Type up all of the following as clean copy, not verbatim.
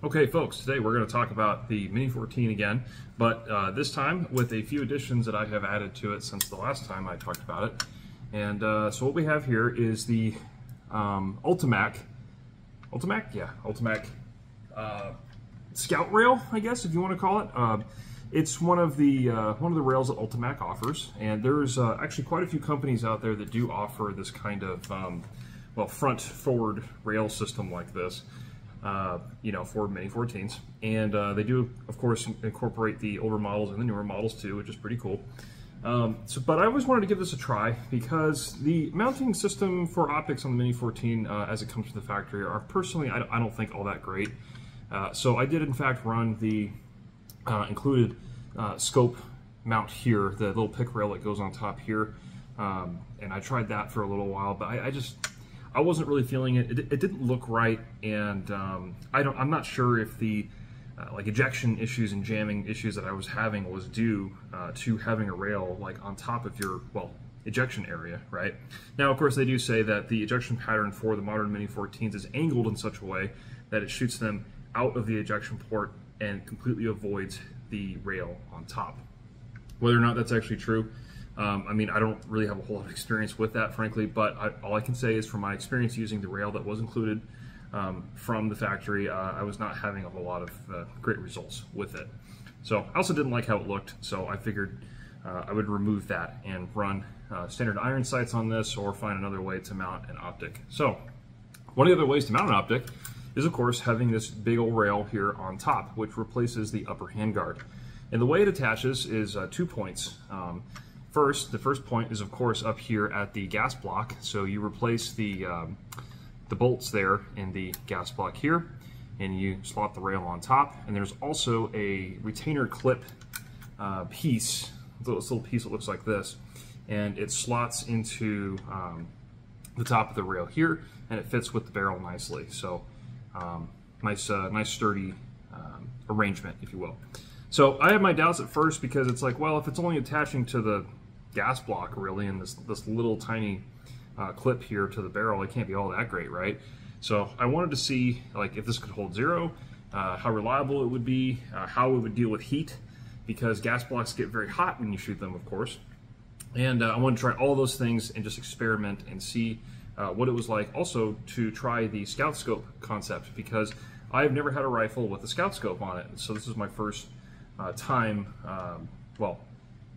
Okay folks, today we're going to talk about the Mini 14 again, but this time with a few additions that I have added to it since the last time I talked about it. And so what we have here is the Ultimak Scout Rail, I guess, if you want to call it. It's one of the rails that Ultimak offers, and there's actually quite a few companies out there that do offer this kind of front-forward rail system like this. For Mini 14s, and they do, of course, incorporate the older models and the newer models too, which is pretty cool. But I always wanted to give this a try because the mounting system for optics on the Mini 14, as it comes to the factory, are personally I don't think all that great. So I did in fact run the included scope mount here, the little pick rail that goes on top here, and I tried that for a little while, but I wasn't really feeling it. It didn't look right, and I'm not sure if the like ejection issues and jamming issues that I was having was due to having a rail like on top of your ejection area, right? Now, of course, they do say that the ejection pattern for the modern Mini 14s is angled in such a way that it shoots them out of the ejection port and completely avoids the rail on top. Whether or not that's actually true, I mean, I don't really have a whole lot of experience with that, frankly, but all I can say is from my experience using the rail that was included from the factory, I was not having a whole lot of great results with it. So I also didn't like how it looked, so I figured I would remove that and run standard iron sights on this or find another way to mount an optic. So one of the other ways to mount an optic is, of course, having this big old rail here on top, which replaces the upper handguard. And the way it attaches is 2 points. The first point is, of course, up here at the gas block. So you replace the bolts there in the gas block here, and you slot the rail on top. And there's also a retainer clip piece, this little piece that looks like this, and it slots into the top of the rail here, and it fits with the barrel nicely. So nice sturdy arrangement, if you will. So I had my doubts at first because it's like, well, if it's only attaching to the gas block really, and this little tiny clip here to the barrel, it can't be all that great, right? So I wanted to see like if this could hold zero, how reliable it would be, how it would deal with heat, because gas blocks get very hot when you shoot them, of course. And I wanted to try all those things and just experiment and see what it was like. Also to try the scout scope concept, because I've never had a rifle with a scout scope on it, so this is my first time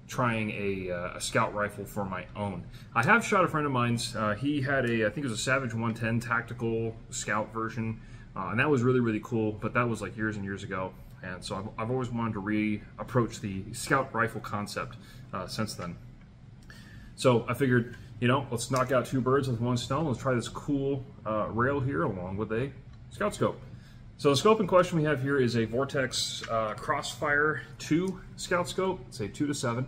trying a scout rifle for my own. I have shot a friend of mine's. He had I think it was a Savage 110 tactical scout version, and that was really, really cool, but that was like years and years ago. And so I've always wanted to re-approach the scout rifle concept since then. So I figured, let's knock out two birds with one stone. Let's try this cool rail here along with a scout scope. So the scope in question we have here is a Vortex Crossfire 2 scout scope. It's a 2-7.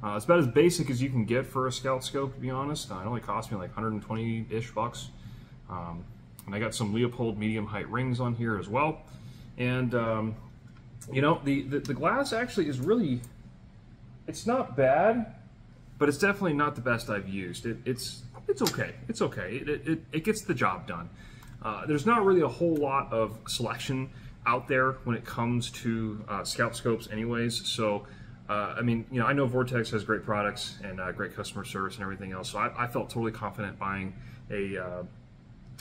It's about as basic as you can get for a scout scope, to be honest. It only cost me like 120-ish bucks. And I got some Leopold medium height rings on here as well. And the glass actually is really, it's not bad, but it's definitely not the best I've used. It's okay. It's okay. It gets the job done. There's not really a whole lot of selection out there when it comes to scout scopes anyways, so I mean, I know Vortex has great products and great customer service and everything else, so I felt totally confident buying a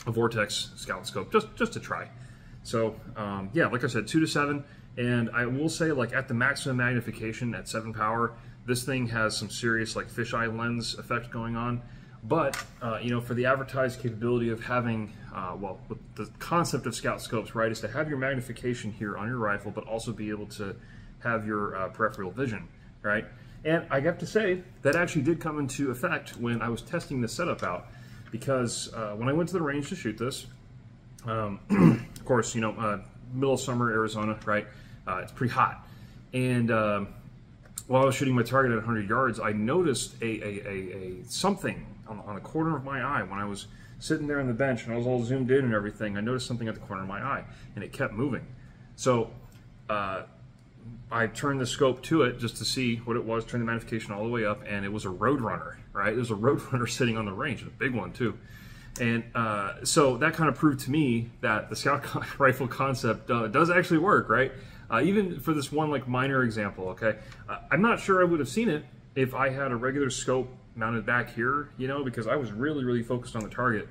Vortex scout scope just to try. So yeah, like I said, 2-7, and I will say, like, at the maximum magnification at 7 power, this thing has some serious like fisheye lens effect going on. But for the advertised capability of having, the concept of scout scopes, right, is to have your magnification here on your rifle, but also be able to have your peripheral vision, right? And I have to say that actually did come into effect when I was testing this setup out, because when I went to the range to shoot this, of course, middle of summer Arizona, right? It's pretty hot, and while I was shooting my target at 100 yards, I noticed a something on the corner of my eye when I was sitting there on the bench and I was all zoomed in and everything. I noticed something at the corner of my eye, and it kept moving. So I turned the scope to it just to see what it was, turned the magnification all the way up, and it was a Roadrunner, right? It was a Roadrunner sitting on the range, a big one too. And so that kind of proved to me that the scout rifle concept does actually work, right? Even for this one like minor example, okay? I'm not sure I would have seen it if I had a regular scope mounted back here, you know, because I was really focused on the target,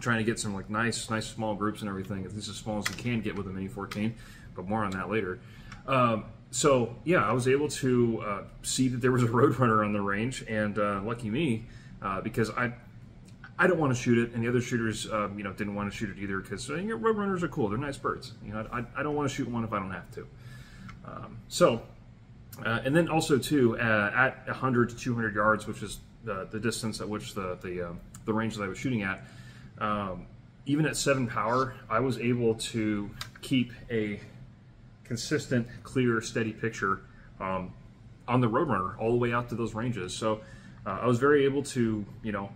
trying to get some like nice small groups and everything, at least as small as you can get with a Mini 14, but more on that later. So yeah, I was able to see that there was a Roadrunner on the range, and lucky me, because I don't want to shoot it, and the other shooters, you know, didn't want to shoot it either, because you know, Roadrunners are cool, they're nice birds. You know, I don't want to shoot one if I don't have to. And then also too, at 100 to 200 yards, which is the distance at which the range that I was shooting at, even at 7 power, I was able to keep a consistent, clear, steady picture on the Roadrunner all the way out to those ranges. So I was very able to, you know,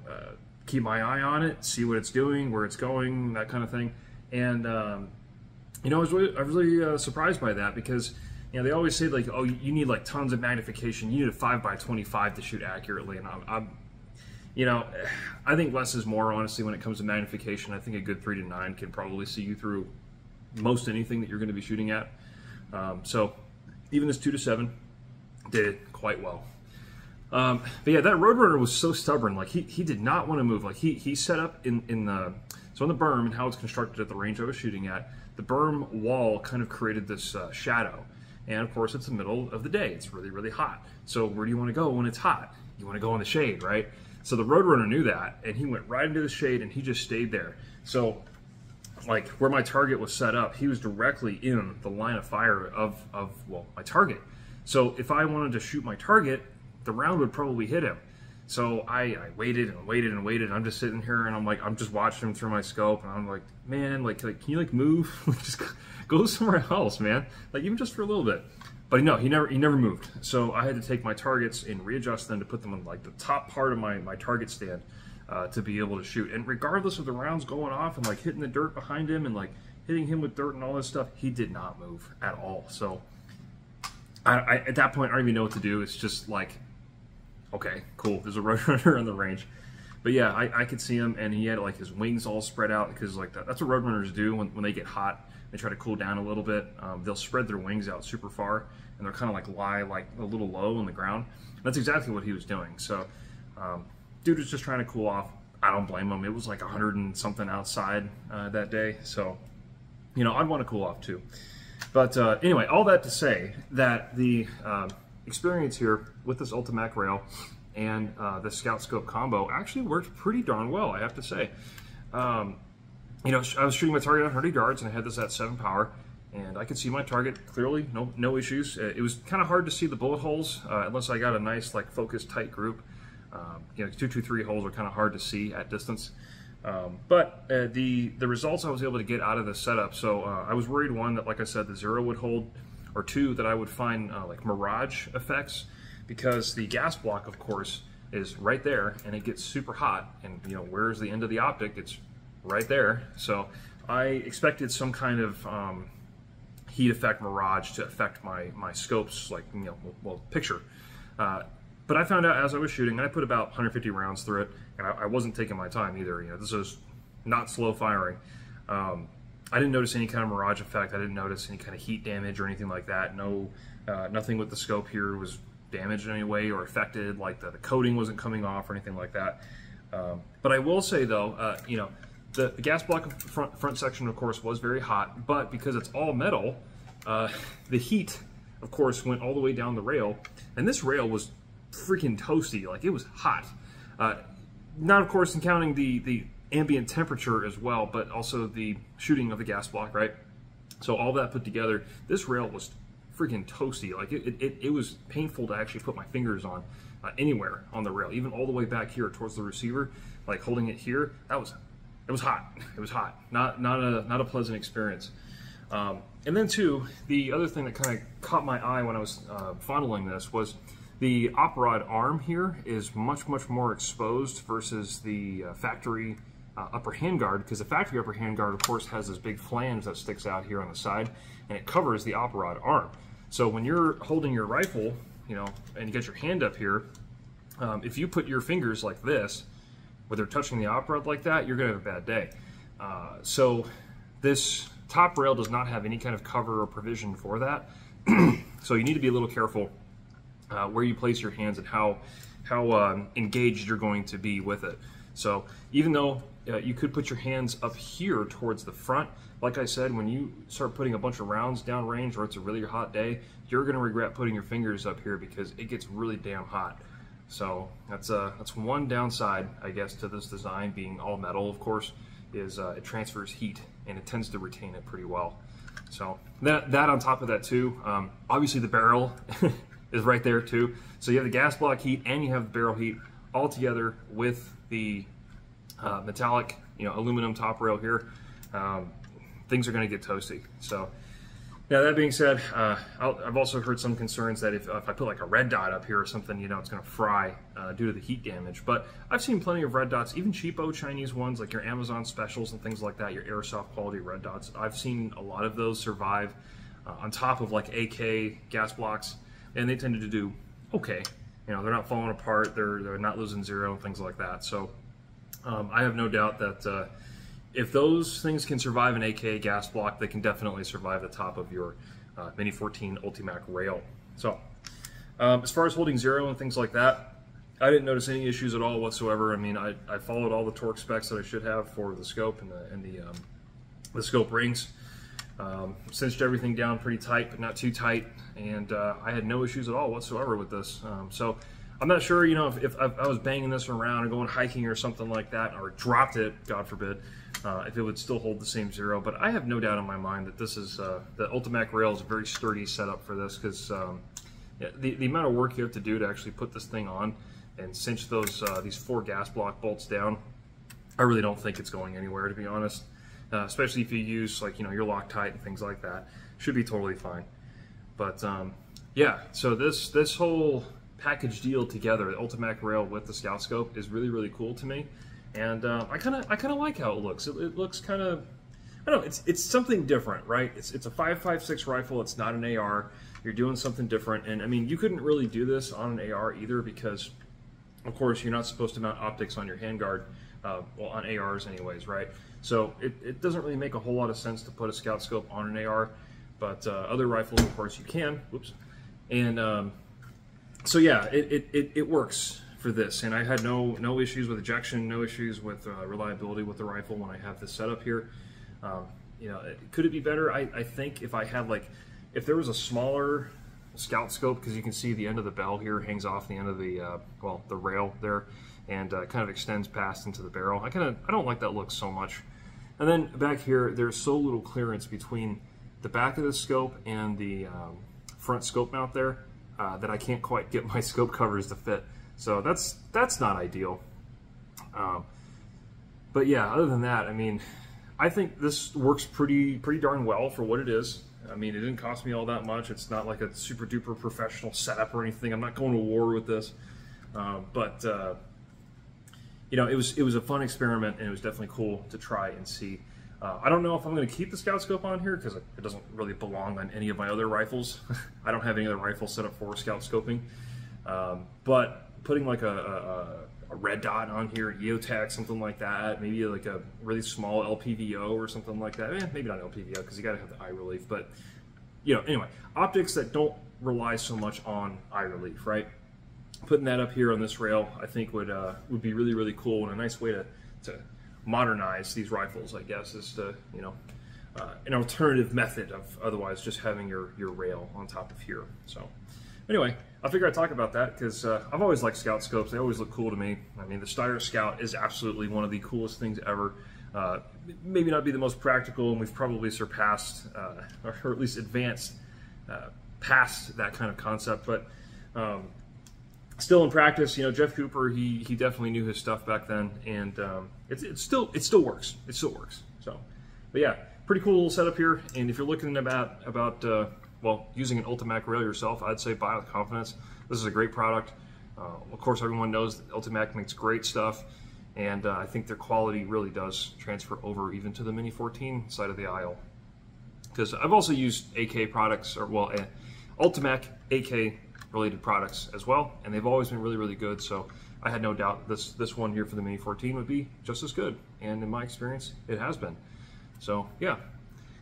keep my eye on it, see what it's doing, where it's going, that kind of thing. And you know, I was really surprised by that, because you know, they always say like, oh, you need like tons of magnification, you need a 5x25 to shoot accurately, and I'm you know, I think less is more, honestly, when it comes to magnification. I think a good 3 to 9 can probably see you through most anything that you're going to be shooting at. So even this 2 to 7 did it quite well. But yeah, that Roadrunner was so stubborn. Like he did not want to move. Like he set up in the, so on the berm and how it's constructed at the range I was shooting at, the berm wall kind of created this shadow. And of course, it's the middle of the day. It's really hot. So where do you want to go when it's hot? You want to go in the shade, right? So the Roadrunner knew that, and he went right into the shade, and he just stayed there. So, like, where my target was set up, he was directly in the line of fire of well, my target. So if I wanted to shoot my target, the round would probably hit him. So I waited and waited and waited. I'm just sitting here, and I'm just watching him through my scope, and I'm like, man, like can you like move? Just go somewhere else, man. Like even just for a little bit. But no, he never moved. So I had to take my targets and readjust them to put them on like the top part of my target stand to be able to shoot. And regardless of the rounds going off and like hitting the dirt behind him and like hitting him with dirt and all this stuff, he did not move at all. So I at that point, I don't even know what to do. It's just like, okay, cool. There's a Roadrunner on the range. But yeah, I could see him, and he had like his wings all spread out, because like that's what Roadrunners do when they get hot. They try to cool down a little bit. They'll spread their wings out super far, and they'll kind of like lie like a little low on the ground. That's exactly what he was doing. So dude was just trying to cool off. I don't blame him. It was like 100 and something outside that day. So, you know, I'd want to cool off too. But anyway, all that to say that the experience here with this Ultimak rail and the Scout Scope combo actually worked pretty darn well, I have to say. You know, I was shooting my target at 100 yards, and I had this at 7 power, and I could see my target clearly, no issues. It was kind of hard to see the bullet holes unless I got a nice, like, focused, tight group. You know, 223 holes are kind of hard to see at distance. But the results I was able to get out of this setup, so I was worried, one, that, like I said, the 0 would hold, or 2, that I would find like mirage effects, because the gas block, of course, is right there, and it gets super hot, and you know, where's the end of the optic? It's right there. So I expected some kind of heat effect mirage to affect my scope's, like, you know, well, picture. But I found out as I was shooting, and I put about 150 rounds through it, and I wasn't taking my time either. You know, this is not slow firing. I didn't notice any kind of mirage effect. I didn't notice any kind of heat damage or anything like that. No, nothing with the scope here was damaged in any way or affected, like the coating wasn't coming off or anything like that. But I will say though, you know, the gas block front section, of course, was very hot, but because it's all metal, the heat, of course, went all the way down the rail, and this rail was freaking toasty. Like, it was hot. Not, of course, in counting the ambient temperature as well, but also the shooting of the gas block, right? So all that put together, this rail was freaking toasty. Like, it was painful to actually put my fingers on anywhere on the rail, even all the way back here towards the receiver, like holding it here. It was hot. It was hot. Not a pleasant experience. And then too, the other thing that kind of caught my eye when I was fondling this was the op rod arm here is much more exposed versus the factory upper handguard, because the factory upper handguard, of course, has this big flange that sticks out here on the side, and it covers the op rod arm. So when you're holding your rifle, you know, and you get your hand up here, if you put your fingers like this, where they're touching the op rod like that, you're gonna have a bad day. So this top rail does not have any kind of cover or provision for that. So you need to be a little careful where you place your hands and how engaged you're going to be with it. So even though you could put your hands up here towards the front, like I said, when you start putting a bunch of rounds down range or it's a really hot day, you're going to regret putting your fingers up here because it gets really damn hot. So that's one downside, I guess, to this design being all metal, of course, is it transfers heat and it tends to retain it pretty well. So that on top of that too, obviously the barrel is right there too. So you have the gas block heat and you have the barrel heat all together with the metallic, aluminum top rail here. Things are going to get toasty. So now that being said, I've also heard some concerns that if I put like a red dot up here or something, it's going to fry due to the heat damage. But I've seen plenty of red dots, even cheapo Chinese ones like your Amazon specials and things like that, your airsoft quality red dots. I've seen a lot of those survive on top of like AK gas blocks, and they tended to do okay. They're not falling apart, they're not losing zero, and things like that. So I have no doubt that if those things can survive an AK gas block, they can definitely survive the top of your Mini 14 Ultimak rail. So as far as holding zero and things like that, I didn't notice any issues at all whatsoever. I mean, I followed all the torque specs that I should have for the scope and the scope rings. Cinched everything down pretty tight, but not too tight, and I had no issues at all whatsoever with this. So I'm not sure, if I was banging this around or going hiking or something like that, or dropped it, God forbid, if it would still hold the same zero. But I have no doubt in my mind that this is the Ultimak rail is a very sturdy setup for this, because the amount of work you have to do to actually put this thing on and cinch these 4 gas block bolts down, I really don't think it's going anywhere, to be honest. Especially if you use your Loctite and things like that, should be totally fine. But yeah, so this whole package deal together, the Ultimak rail with the Scout Scope, is really, really cool to me, and I kind of like how it looks. It looks kind of, I don't know, it's something different, right? It's a 5.56 rifle. It's not an AR. You're doing something different, and I mean, you couldn't really do this on an AR either, because of course you're not supposed to mount optics on your handguard. Well, on ARs anyways, right? So it doesn't really make a whole lot of sense to put a Scout Scope on an AR, but other rifles, of course, you can. Whoops. And so yeah, it works for this, and I had no issues with ejection, no issues with reliability with the rifle when I have this setup here. Could it be better? I think if I had if there was a smaller Scout Scope, because you can see the end of the bell here hangs off the end of the the rail there, and kind of extends past into the barrel. I don't like that look so much. And then back here, there's so little clearance between the back of the scope and the front scope mount there that I can't quite get my scope covers to fit. So that's not ideal. But yeah, other than that, I mean, I think this works pretty darn well for what it is. I mean, it didn't cost me all that much. It's not like a super duper professional setup or anything. I'm not going to war with this. It was a fun experiment, and it was definitely cool to try and see. I don't know if I'm going to keep the Scout Scope on here, because it doesn't really belong on any of my other rifles. I don't have any other rifles set up for Scout Scoping. But putting like a red dot on here, EOTech, something like that, maybe like a really small LPVO or something like that. Maybe not LPVO, because you got to have the eye relief. But anyway, optics that don't rely so much on eye relief, right? Putting that up here on this rail, I think would be really, really cool, and a nice way to modernize these rifles, I guess, is to an alternative method of otherwise just having your rail on top of here. So anyway, I figured I'd talk about that, because I've always liked Scout Scopes. They always look cool to me. I mean, the Steyr Scout is absolutely one of the coolest things ever. Maybe not be the most practical, and we've probably surpassed or at least advanced past that kind of concept, but still in practice, Jeff Cooper, he definitely knew his stuff back then, and it still works. It still works. So, but yeah, pretty cool little setup here. And if you're looking about using an Ultimak rail yourself, I'd say buy with confidence. This is a great product. Of course, everyone knows that Ultimak makes great stuff, and I think their quality really does transfer over even to the Mini 14 side of the aisle. Because I've also used AK products, Ultimak AK related products as well, and they've always been really, really good. So I had no doubt this one here for the Mini 14 would be just as good, and in my experience, it has been. So yeah,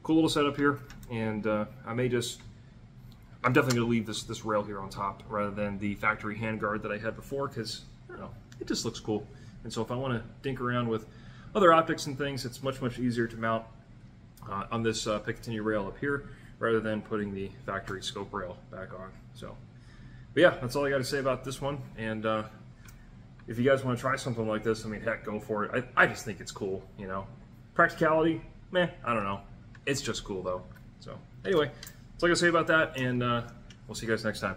cool little setup here, and I'm definitely going to leave this rail here on top rather than the factory handguard that I had before, because I don't know, it just looks cool. And so if I want to dink around with other optics and things, it's much easier to mount on this Picatinny rail up here rather than putting the factory scope rail back on. So, but yeah, that's all I got to say about this one. And if you guys want to try something like this, I mean, heck, go for it. I just think it's cool, you know. Practicality, meh, I don't know. It's just cool though. So anyway, that's all I got to say about that, and we'll see you guys next time.